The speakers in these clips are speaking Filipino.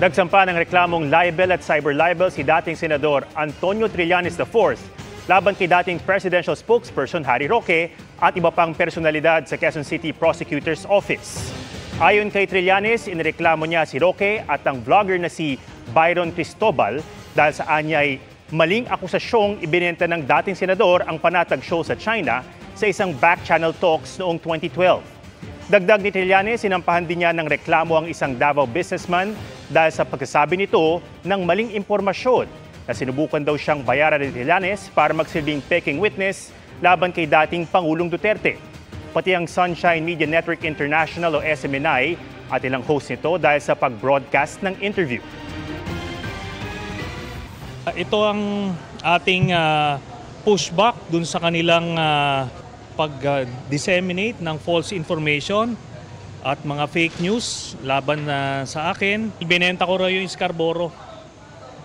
Nagsampa ng reklamong libel at cyber libel si dating Senador Antonio Trillanes IV laban kay dating presidential spokesperson Harry Roque at iba pang personalidad sa Quezon City Prosecutor's Office. Ayon kay Trillanes, inireklamo niya si Roque at ang vlogger na si Byron Cristobal dahil sa anyay maling akusasyong ibinenta ng dating senador ang panatag show sa China sa isang back-channel talks noong 2012. Dagdag ni Trillanes, sinampahan din niya ng reklamo ang isang Davao businessman dahil sa pagsasabi nito ng maling impormasyon na sinubukan daw siyang bayaran ni Trillanes para magsilbing peking witness laban kay dating Pangulong Duterte. Pati ang Sunshine Media Network International o SMNI at ilang host nito dahil sa pag-broadcast ng interview. Ito ang ating pushback dun sa kanilang pag-disseminate ng false information at mga fake news laban sa akin. Ibinenta ko raw yung Scarborough.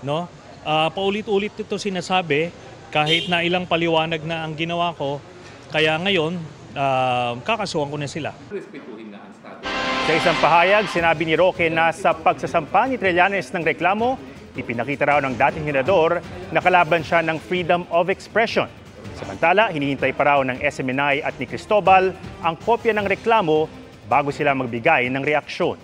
No? Paulit-ulit ito sinasabi kahit na ilang paliwanag na ang ginawa ko. Kaya ngayon, kakasuhan ko na sila. Sa isang pahayag, sinabi ni Roque na sa pagsasampa ni Trillanes ng reklamo, ipinakita raw ng dating senador na kalaban siya ng freedom of expression. Samantala, hinihintay pa raw ng SMNI at ni Cristobal ang kopya ng reklamo bago sila magbigay ng reaksyon.